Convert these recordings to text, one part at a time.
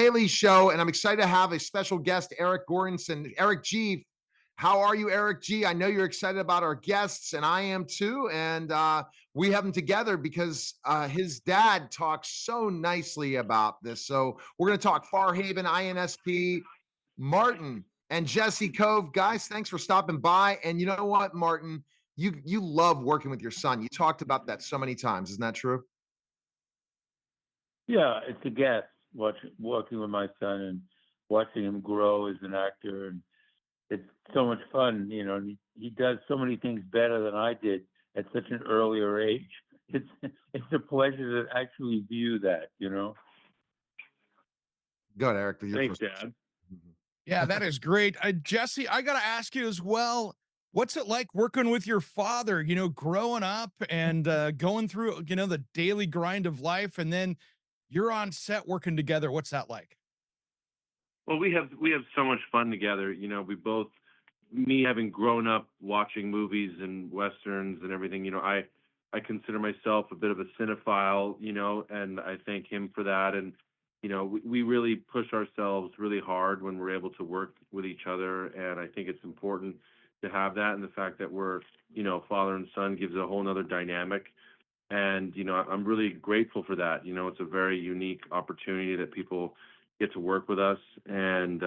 Daily Show, and I'm excited to have a special guest, Eric Goranson. Eric G, how are you, Eric G? I know you're excited about our guests, and I am too. And we have them together because his dad talks so nicely about this. So we're going to talk Farhaven, INSP, Martin, and Jesse Kove. Guys, thanks for stopping by. And you know what, Martin? You love working with your son. You talked about that so many times. Isn't that true? Yeah, it's a guess working with my son and watching him grow as an actor, and it's so much fun. You know, he does so many things better than I did at such an earlier age. It's a pleasure to actually view that. You know. Go ahead, Eric. Thanks, Dad. Yeah, that is great. Jesse, I got to ask you as well, what's it like working with your father, you know, growing up and going through, you know, the daily grind of life, and then you're on set working together. What's that like? Well, we have so much fun together. You know, me having grown up watching movies and Westerns and everything, you know, I consider myself a bit of a cinephile, you know, and I thank him for that. And, you know, we really push ourselves really hard when we're able to work with each other. And I think it's important to have that. And the fact that we're, you know, father and son gives a whole nother dynamic. And, you know, I'm really grateful for that. You know, it's a very unique opportunity that people get to work with us. And,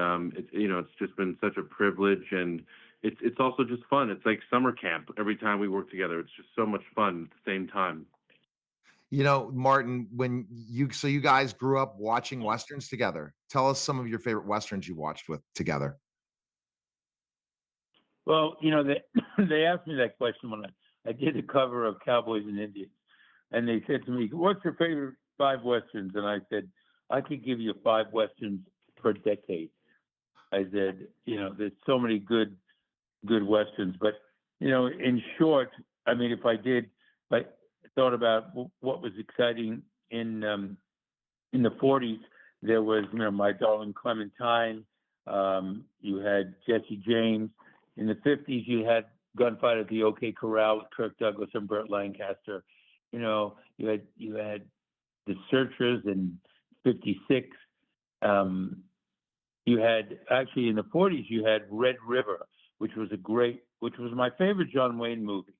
you know, it's just been such a privilege. And it's also just fun. It's like summer camp every time we work together. It's just so much fun at the same time. You know, Martin, so you guys grew up watching Westerns together. Tell us some of your favorite Westerns you watched together. Well, you know, they asked me that question when I did a cover of Cowboys and Indians. And they said to me, what's your favorite 5 Westerns? And I said, I could give you 5 Westerns per decade. I said, you know, there's so many good Westerns. But, you know, in short, I mean, if I thought about what was exciting in the 40s, there was, you know, My Darling Clementine. You had Jesse James. In the 50s, you had Gunfight at the OK Corral with Kirk Douglas and Burt Lancaster. You know, you had The Searchers in 56. You had, actually in the 40s, you had Red River, which was my favorite John Wayne movie,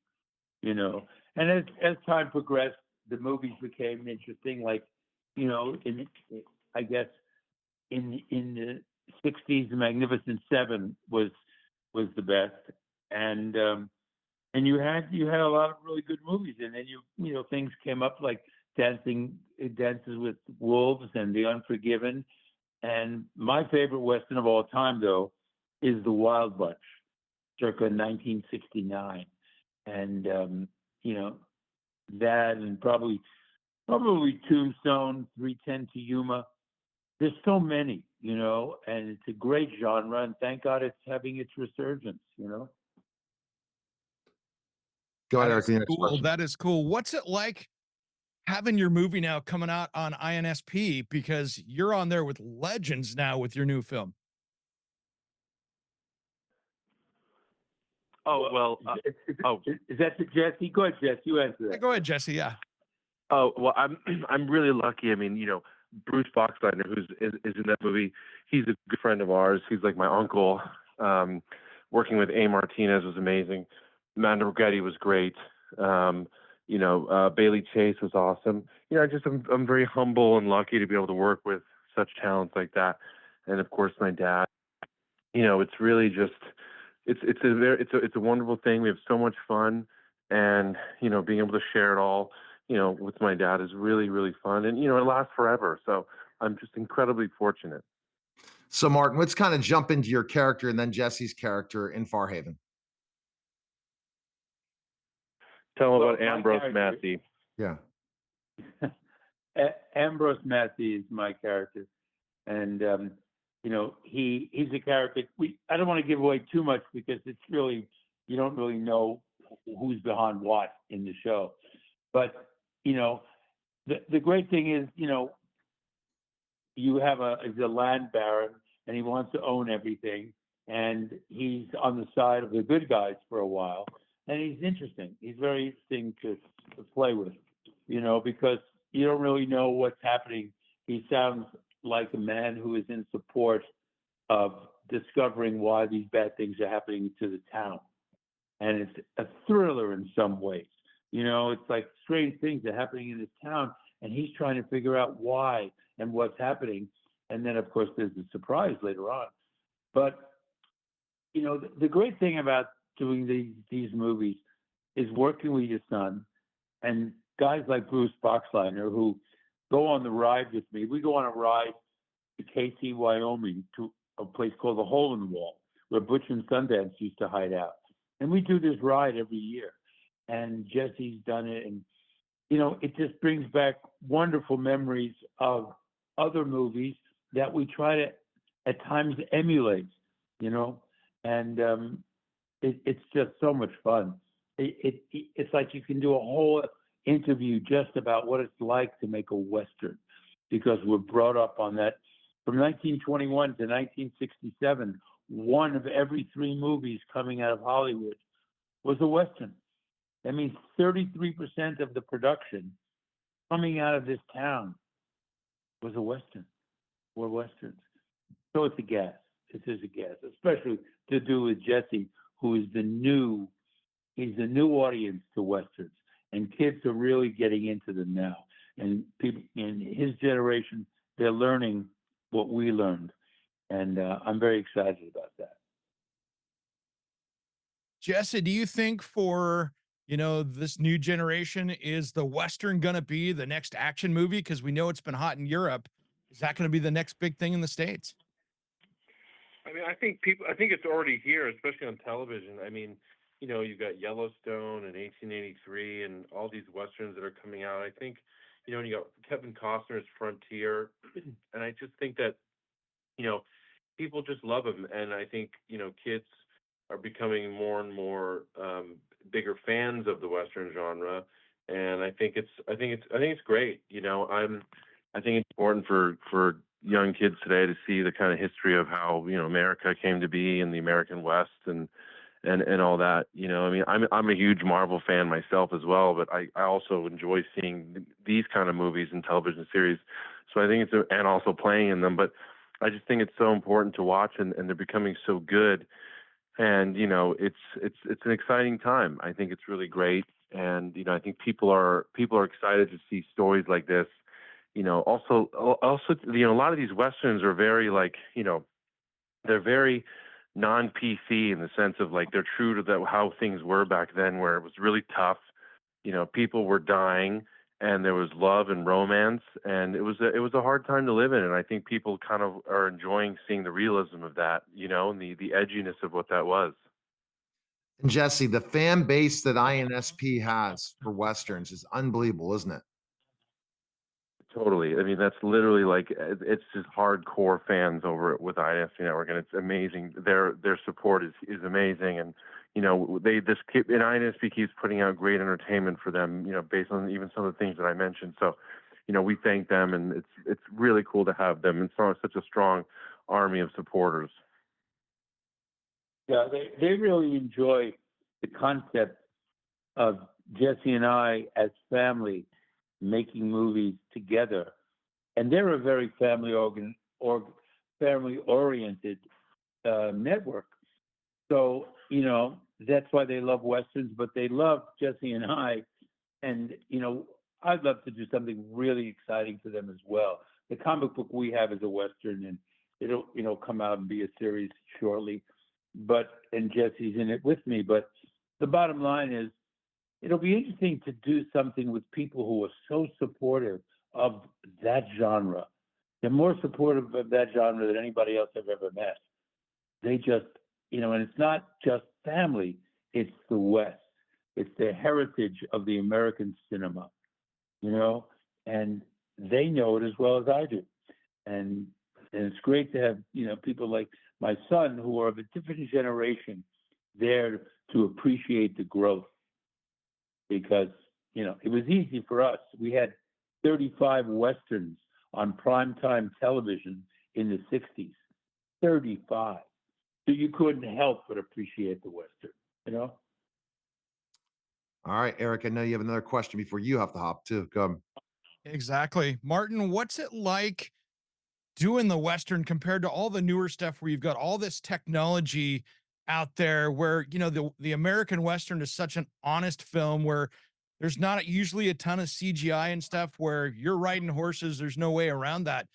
you know. And as time progressed, the movies became interesting. Like, you know, I guess in the 60s, The Magnificent Seven was the best. And you had a lot of really good movies, and then you know, things came up like Dances with Wolves and The Unforgiven. And my favorite Western of all time, though, is The Wild Bunch, circa 1969. And you know, that, and probably Tombstone, 3:10 to Yuma. There's so many, you know, and it's a great genre, and thank God it's having its resurgence, you know. Go ahead, That Eric. is cool. That is cool. What's it like having your movie now coming out on INSP, because you're on there with legends now with your new film? Oh, well, is that to Jesse? Go ahead, Jesse. You answer that. Yeah, go ahead, Jesse. Yeah. Oh, well, I'm really lucky. I mean, you know, Bruce Boxleitner, who's is in that movie, he's a good friend of ours. He's like my uncle. Working with A. Martinez was amazing. Amanda Rigetti was great. You know, Bailey Chase was awesome. You know, I'm very humble and lucky to be able to work with such talents like that. And of course, my dad. You know, it's really just it's a wonderful thing. We have so much fun, and you know, being able to share it all, you know, with my dad is really, really fun, and you know, it lasts forever. So I'm just incredibly fortunate. So, Martin, let's kind of jump into your character and then Jesse's character in Farhaven. Tell them about Ambrose Massey. Yeah. Ambrose Massey is my character. And, you know, he's a character. I don't want to give away too much because it's really, you don't really know who's behind what in the show. But, you know, the great thing is, you know, you have he's a land baron and he wants to own everything. And he's on the side of the good guys for a while. And he's interesting. He's very interesting to play with, you know, because you don't really know what's happening. He sounds like a man who is in support of discovering why these bad things are happening to the town. And it's a thriller in some ways. You know, it's like strange things are happening in this town, and he's trying to figure out why and what's happening. And then, of course, there's the surprise later on. But, you know, the great thing about doing these movies is working with your son and guys like Bruce Boxleitner who go on the ride with me. We go on a ride to Casey, Wyoming, to a place called the Hole in the Wall, where Butch and Sundance used to hide out. And we do this ride every year. And Jesse's done it. And, you know, it just brings back wonderful memories of other movies that we try to, at times, emulate, you know. And it's just so much fun. It's like you can do a whole interview just about what it's like to make a Western, because we're brought up on that. From 1921 to 1967, one of every 3 movies coming out of Hollywood was a Western. That means 33% of the production coming out of this town was a Western, were Westerns. So it's a gas. It is a gas, especially to do with Jesse, who is he's the new audience to Westerns. And kids are really getting into them now. And people in his generation, they're learning what we learned. And I'm very excited about that. Jesse, do you think for, you know, this new generation, is the Western going to be the next action movie? Because we know it's been hot in Europe. Is that going to be the next big thing in the States? I mean, I think it's already here, especially on television. I mean, you know, you've got Yellowstone and 1883 and all these Westerns that are coming out. I think, you know, and you got Kevin Costner's Frontier. And I just think that, you know, people just love him. And I think, you know, kids are becoming more and more bigger fans of the Western genre. And I think it's great. You know, I think it's important for young kids today to see the kind of history of how, you know, America came to be and the American West and all that. You know, I mean, I'm a huge Marvel fan myself as well, but I also enjoy seeing these kind of movies and television series. So I think and also playing in them, but I just think it's so important to watch, and they're becoming so good. And, you know, it's an exciting time. I think it's really great. And, you know, I think people are excited to see stories like this. You know, also, you know, a lot of these Westerns are very, like, you know, they're very non-PC in the sense of, like, they're true to how things were back then, where it was really tough. You know, people were dying, and there was love and romance, and it was a hard time to live in. And I think people kind of are enjoying seeing the realism of that, you know, and the edginess of what that was. And Jesse, the fan base that INSP has for Westerns is unbelievable, isn't it? Totally. I mean, that's literally like, it's just hardcore fans over with INSP Network, and it's amazing. Their support is amazing, and, you know, INSP keeps putting out great entertainment for them, you know, based on even some of the things that I mentioned. So, you know, we thank them, and it's really cool to have them, and such a strong army of supporters. Yeah, they really enjoy the concept of Jesse and I as family making movies together, and they're a very family-oriented network. So, you know, that's why they love Westerns, but they love Jesse and I. And, you know, I'd love to do something really exciting for them as well. The comic book we have is a Western, and it'll, you know, come out and be a series shortly. And Jesse's in it with me. But the bottom line is, it'll be interesting to do something with people who are so supportive of that genre. They're more supportive of that genre than anybody else I've ever met. They just, you know, and it's not just family, it's the West. It's the heritage of the American cinema, you know, and they know it as well as I do. And it's great to have, you know, people like my son who are of a different generation there to appreciate the growth. Because, you know, it was easy for us. We had 35 Westerns on primetime television in the 60s. 35. So you couldn't help but appreciate the Western, you know? All right, Eric, I know you have another question before you have to hop too. Go. Exactly. Martin, what's it like doing the Western compared to all the newer stuff where you've got all this technology out there where, you know, the American Western is such an honest film where there's not usually a ton of CGI and stuff where you're riding horses, there's no way around that.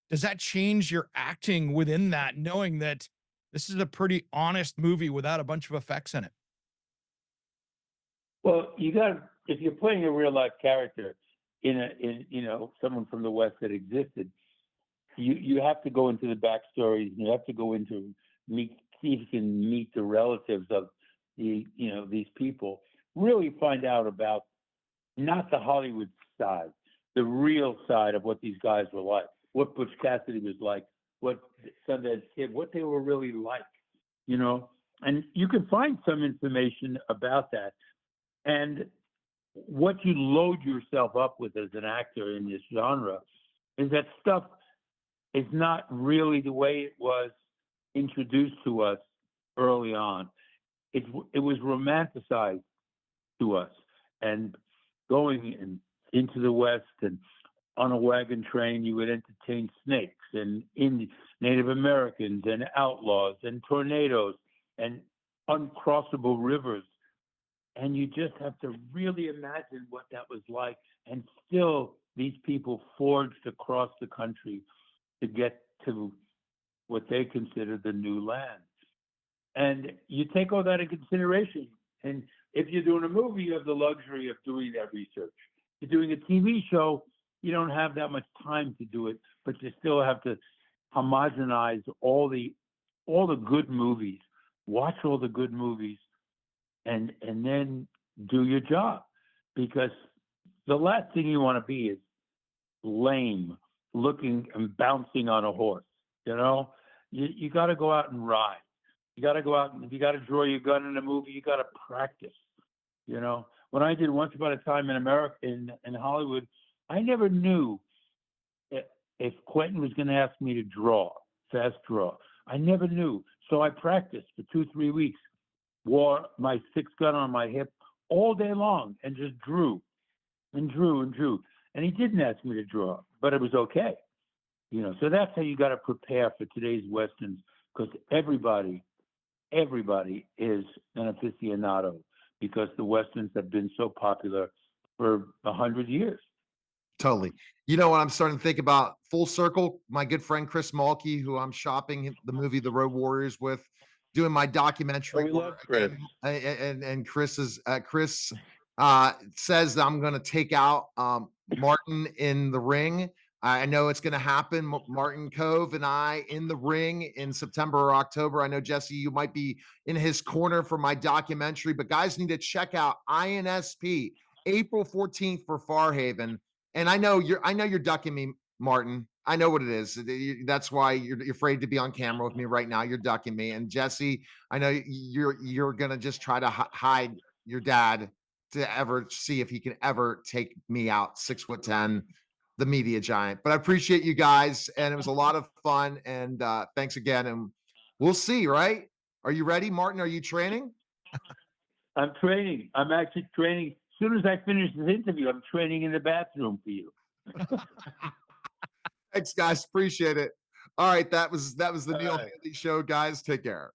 Does that change your acting within that, knowing that this is a pretty honest movie without a bunch of effects in it? Well, you got if you're playing a real life character in you know, someone from the West that existed, you have to go into the backstories, and you have to go into see if you can meet the relatives of these people. Really find out about not the Hollywood side, the real side of what these guys were like, what Butch Cassidy was like, what Sundance Kid, what they were really like, you know. And you can find some information about that. And what you load yourself up with as an actor in this genre is that stuff is not really the way it was introduced to us early on. It was romanticized to us, and going into the West and on a wagon train, you would entertain snakes and Native Americans and outlaws and tornadoes and uncrossable rivers. And you just have to really imagine what that was like. And still, these people forged across the country to get to what they consider the new land. And you take all that into consideration. And if you're doing a movie, you have the luxury of doing that research. If you're doing a TV show, you don't have that much time to do it, but you still have to homogenize all the good movies, watch all the good movies, and then do your job. Because the last thing you want to be is lame, looking and bouncing on a horse. You know, you got to go out and ride. You got to go out, and if you got to draw your gun in a movie, you got to practice. You know, when I did Once Upon a Time in America, in Hollywood, I never knew if Quentin was going to ask me to draw, fast draw. I never knew. So I practiced for 2-3 weeks, wore my 6-gun on my hip all day long, and just drew and drew and drew. And he didn't ask me to draw, but it was okay. You know, so that's how you got to prepare for today's Westerns, because everybody is an aficionado, because the Westerns have been so popular for 100 years. Totally. You know what I'm starting to think about? Full circle. My good friend Chris Mulkey, who I'm shopping the movie The Road Warriors with, doing my documentary. We love Chris. And Chris says that I'm going to take out Martin in the ring. I know it's going to happen. Martin Kove and I in the ring in September or October. I know, Jesse, you might be in his corner for my documentary, but guys need to check out INSP April 14th for Farhaven. And I know you're ducking me, Martin. I know what it is. That's why you're afraid to be on camera with me right now. You're ducking me. And Jesse, I know you're going to just try to hide your dad to ever see if he can ever take me out, 6'10", the media giant. But I appreciate you guys, and it was a lot of fun. And thanks again. And we'll see, right? Are you ready, Martin? Are you training? I'm training. I'm actually training. As soon as I finish this interview, I'm training in the bathroom for you. Thanks, guys. Appreciate it. All right. That was the Neil Haley Show, guys. Take care.